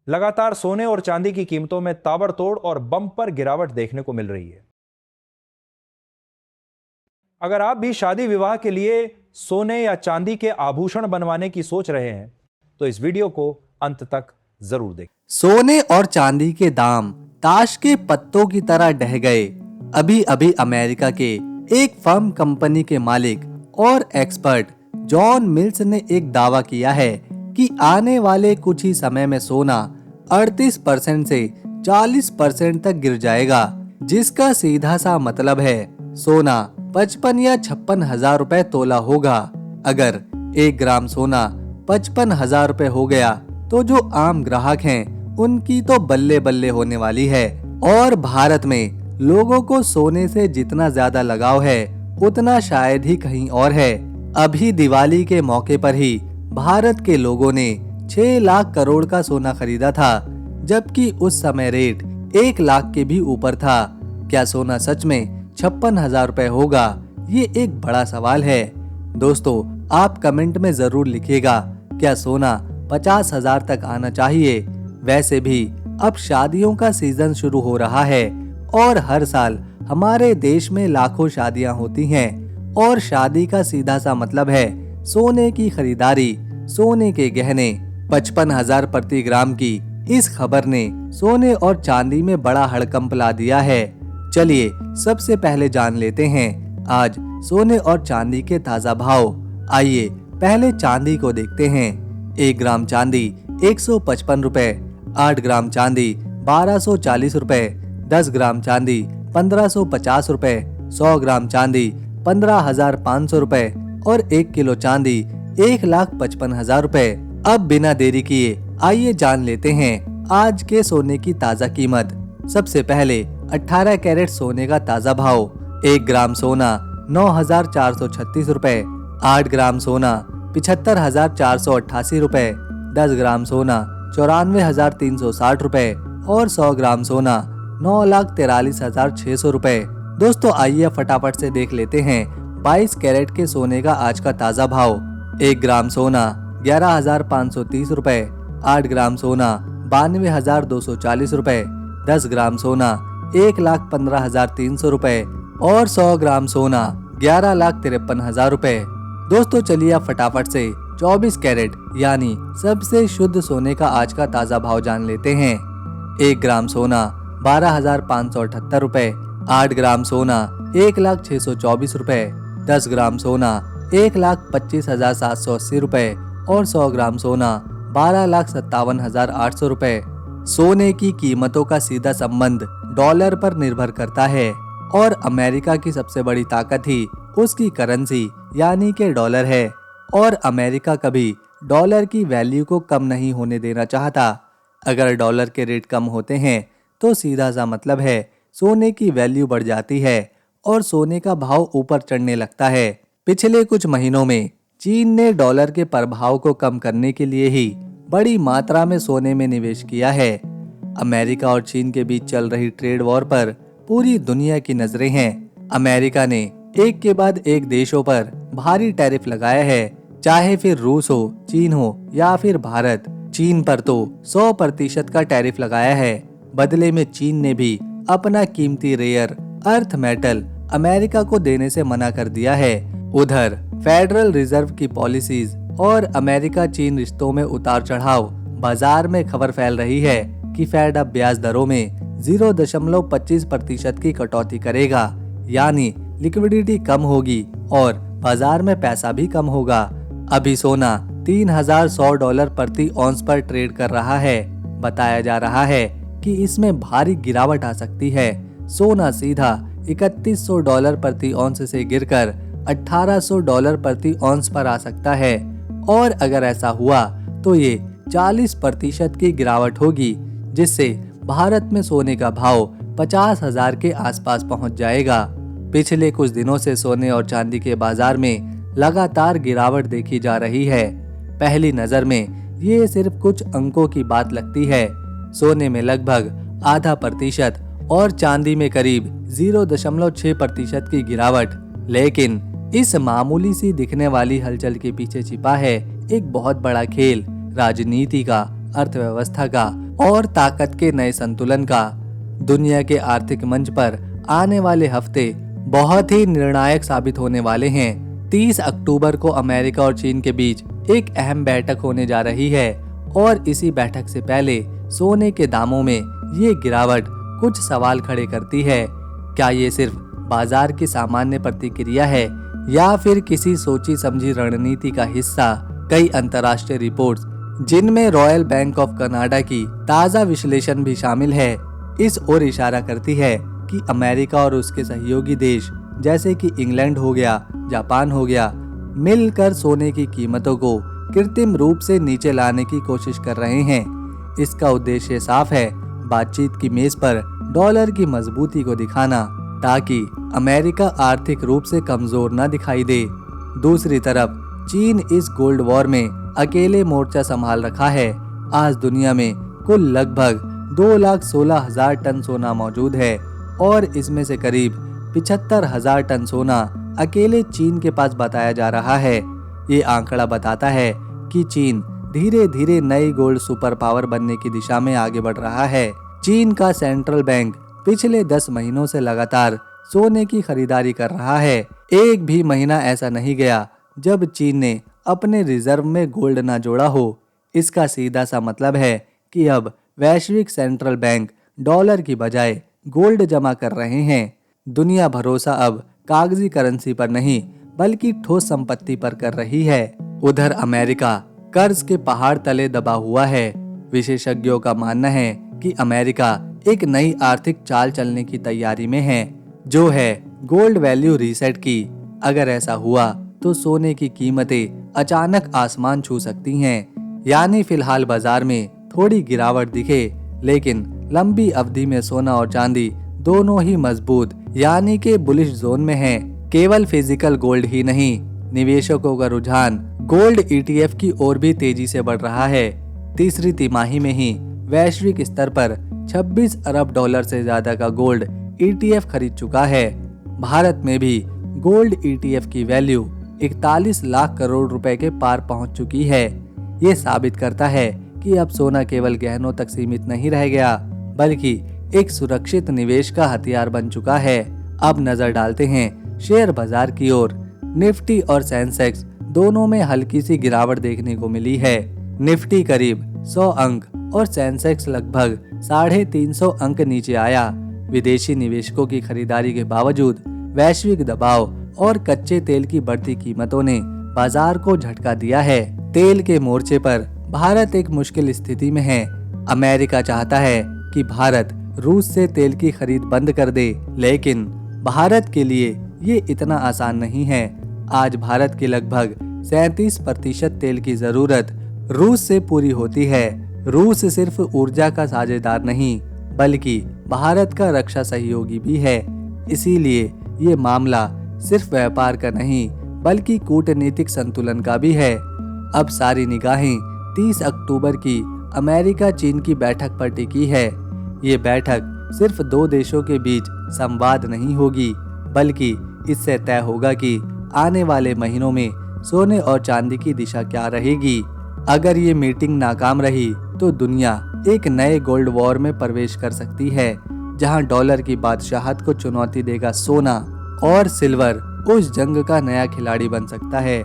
लगातार सोने और चांदी की कीमतों में ताबड़तोड़ और बम्पर गिरावट देखने को मिल रही है। अगर आप भी शादी विवाह के लिए सोने या चांदी के आभूषण बनवाने की सोच रहे हैं तो इस वीडियो को अंत तक जरूर देखें। सोने और चांदी के दाम ताश के पत्तों की तरह ढह गए। अभी अभी अमेरिका के एक फर्म कंपनी के मालिक और एक्सपर्ट जॉन मिल्स ने एक दावा किया है कि आने वाले कुछ ही समय में सोना 38% से 40% तक गिर जाएगा, जिसका सीधा सा मतलब है सोना 55 या 56 हजार रुपए तोला होगा। अगर 1 ग्राम सोना 55 हजार रुपए हो गया तो जो आम ग्राहक हैं उनकी तो बल्ले बल्ले होने वाली है। और भारत में लोगों को सोने से जितना ज्यादा लगाव है उतना शायद ही कहीं और है। अभी दिवाली के मौके पर ही भारत के लोगों ने 6 लाख करोड़ का सोना खरीदा था, जबकि उस समय रेट 1 लाख के भी ऊपर था। क्या सोना सच में 56 हजार रुपए होगा? ये एक बड़ा सवाल है। दोस्तों, आप कमेंट में जरूर लिखिएगा, क्या सोना 50 हजार तक आना चाहिए? वैसे भी अब शादियों का सीजन शुरू हो रहा है और हर साल हमारे देश में लाखों शादियां होती हैं और शादी का सीधा सा मतलब है सोने की खरीदारी, सोने के गहने। 55 हजार प्रति ग्राम की इस खबर ने सोने और चांदी में बड़ा हड़कंप ला दिया है। चलिए सबसे पहले जान लेते हैं आज सोने और चांदी के ताजा भाव। आइए पहले चांदी को देखते हैं। 1 ग्राम चांदी 155 रुपए, 8 ग्राम चांदी 1240 रुपए, 10 ग्राम चांदी 1550 रुपए, 100 ग्राम चांदी 15,500 रुपए और 1 किलो चांदी 1,55,000 रुपए। अब बिना देरी किए आइए जान लेते हैं आज के सोने की ताजा कीमत। सबसे पहले 18 कैरेट सोने का ताजा भाव। 1 ग्राम सोना 9,436 रुपए, 8 ग्राम सोना 75,488 रुपए, 10 ग्राम सोना 94,360 रुपए और 100 ग्राम सोना 9,43,600 रुपए। दोस्तों, आइए फटाफट से देख लेते हैं 22 कैरेट के सोने का आज का ताजा भाव। 1 ग्राम सोना 11,530 रुपए, 8 ग्राम सोना 92,240 रुपए, 10 ग्राम सोना 1,15,300 रुपए और 100 ग्राम सोना 11,53,000 रुपए। दोस्तों, चलिए अब फटाफट से 24 कैरेट यानी सबसे शुद्ध सोने का आज का ताजा भाव जान लेते हैं। 1 ग्राम सोना 12,578 रुपए, 8 ग्राम सोना 1,624 रुपए, 10 ग्राम सोना 1,25,780 रुपए और 100 ग्राम सोना 12,57,800 रुपए। सोने की कीमतों का सीधा संबंध डॉलर पर निर्भर करता है और अमेरिका की सबसे बड़ी ताकत ही उसकी करेंसी यानी के डॉलर है और अमेरिका कभी डॉलर की वैल्यू को कम नहीं होने देना चाहता। अगर डॉलर के रेट कम होते हैं तो सीधा सा मतलब है सोने की वैल्यू बढ़ जाती है और सोने का भाव ऊपर चढ़ने लगता है। पिछले कुछ महीनों में चीन ने डॉलर के प्रभाव को कम करने के लिए ही बड़ी मात्रा में सोने में निवेश किया है। अमेरिका और चीन के बीच चल रही ट्रेड वॉर पर पूरी दुनिया की नजरें हैं। अमेरिका ने एक के बाद एक देशों पर भारी टैरिफ लगाया है, चाहे फिर रूस हो, चीन हो या फिर भारत। चीन पर तो 100% का टैरिफ लगाया है। बदले में चीन ने भी अपना कीमती रेयर अर्थ मेटल अमेरिका को देने से मना कर दिया है। उधर फेडरल रिजर्व की पॉलिसीज और अमेरिका चीन रिश्तों में उतार चढ़ाव, बाजार में खबर फैल रही है कि फेड अब ब्याज दरों में 0.25% की कटौती करेगा, यानी लिक्विडिटी कम होगी और बाजार में पैसा भी कम होगा। अभी सोना $3,100 प्रति औंस पर ट्रेड कर रहा है। बताया जा रहा है कि इसमें भारी गिरावट आ सकती है। सोना सीधा $3,100 प्रति औंस से गिरकर $1,800 प्रति औंस पर आ सकता है और अगर ऐसा हुआ तो ये 40% की गिरावट होगी, जिससे भारत में सोने का भाव 50,000 के आसपास पहुंच जाएगा। पिछले कुछ दिनों से सोने और चांदी के बाजार में लगातार गिरावट देखी जा रही है। पहली नजर में ये सिर्फ कुछ अंकों की बात लगती है। सोने में लगभग 0.5% और चांदी में करीब 0.6% की गिरावट, लेकिन इस मामूली सी दिखने वाली हलचल के पीछे छिपा है एक बहुत बड़ा खेल, राजनीति का, अर्थव्यवस्था का और ताकत के नए संतुलन का। दुनिया के आर्थिक मंच पर आने वाले हफ्ते बहुत ही निर्णायक साबित होने वाले हैं। 30 अक्टूबर को अमेरिका और चीन के बीच एक अहम बैठक होने जा रही है और इसी बैठक से पहले सोने के दामों में ये गिरावट कुछ सवाल खड़े करती है। क्या ये सिर्फ बाजार की सामान्य प्रतिक्रिया है या फिर किसी सोची समझी रणनीति का हिस्सा? कई अंतर्राष्ट्रीय रिपोर्ट्स, जिनमें रॉयल बैंक ऑफ कनाडा की ताज़ा विश्लेषण भी शामिल है, इस ओर इशारा करती है कि अमेरिका और उसके सहयोगी देश जैसे कि इंग्लैंड हो गया, जापान हो गया, मिलकर सोने की कीमतों को कृत्रिम रूप से नीचे लाने की कोशिश कर रहे हैं। इसका उद्देश्य साफ है, बातचीत की मेज पर डॉलर की मजबूती को दिखाना, ताकि अमेरिका आर्थिक रूप से कमजोर न दिखाई दे। दूसरी तरफ चीन इस गोल्ड वॉर में अकेले मोर्चा संभाल रखा है। आज दुनिया में कुल लगभग 2,16,000 टन सोना मौजूद है और इसमें से करीब 75,000 टन सोना अकेले चीन के पास बताया जा रहा है। ये आंकड़ा बताता है कि चीन धीरे धीरे नई गोल्ड सुपर पावर बनने की दिशा में आगे बढ़ रहा है। चीन का सेंट्रल बैंक पिछले 10 महीनों से लगातार सोने की खरीदारी कर रहा है। एक भी महीना ऐसा नहीं गया जब चीन ने अपने रिजर्व में गोल्ड ना जोड़ा हो। इसका सीधा सा मतलब है कि अब वैश्विक सेंट्रल बैंक डॉलर की बजाय गोल्ड जमा कर रहे हैं। दुनिया भरोसा अब कागजी करेंसी पर नहीं बल्कि ठोस संपत्ति पर कर रही है। उधर अमेरिका कर्ज के पहाड़ तले दबा हुआ है। विशेषज्ञों का मानना है कि अमेरिका एक नई आर्थिक चाल चलने की तैयारी में है, जो है गोल्ड वैल्यू रीसेट की। अगर ऐसा हुआ तो सोने की कीमतें अचानक आसमान छू सकती हैं। यानी फिलहाल बाजार में थोड़ी गिरावट दिखे, लेकिन लंबी अवधि में सोना और चांदी दोनों ही मजबूत यानी के बुलिश जोन में हैं। केवल फिजिकल गोल्ड ही नहीं, निवेशकों का रुझान गोल्ड ETF की ओर भी तेजी से बढ़ रहा है। तीसरी तिमाही में ही वैश्विक स्तर पर 26 अरब डॉलर से ज्यादा का गोल्ड ETF खरीद चुका है। भारत में भी गोल्ड ETF की वैल्यू 41 लाख करोड़ रुपए के पार पहुंच चुकी है। ये साबित करता है कि अब सोना केवल गहनों तक सीमित नहीं रह गया, बल्कि एक सुरक्षित निवेश का हथियार बन चुका है। अब नजर डालते हैं शेयर बाजार की ओर। निफ्टी और सेंसेक्स दोनों में हल्की सी गिरावट देखने को मिली है। निफ्टी करीब 100 अंक और सेंसेक्स लगभग 350 अंक नीचे आया। विदेशी निवेशकों की खरीदारी के बावजूद वैश्विक दबाव और कच्चे तेल की बढ़ती कीमतों ने बाजार को झटका दिया है। तेल के मोर्चे पर भारत एक मुश्किल स्थिति में है। अमेरिका चाहता है कि भारत रूस से तेल की खरीद बंद कर दे, लेकिन भारत के लिए ये इतना आसान नहीं है। आज भारत की लगभग 37% तेल की जरूरत रूस से पूरी होती है। रूस सिर्फ ऊर्जा का साझेदार नहीं बल्कि भारत का रक्षा सहयोगी भी है। इसीलिए ये मामला सिर्फ व्यापार का नहीं बल्कि कूटनीतिक संतुलन का भी है। अब सारी निगाहें 30 अक्टूबर की अमेरिका चीन की बैठक पर टिकी है। ये बैठक सिर्फ दो देशों के बीच संवाद नहीं होगी, बल्कि इससे तय होगा कि आने वाले महीनों में सोने और चांदी की दिशा क्या रहेगी। अगर ये मीटिंग नाकाम रही तो दुनिया एक नए गोल्ड वॉर में प्रवेश कर सकती है, जहां डॉलर की बादशाहत को चुनौती देगा सोना और सिल्वर उस जंग का नया खिलाड़ी बन सकता है।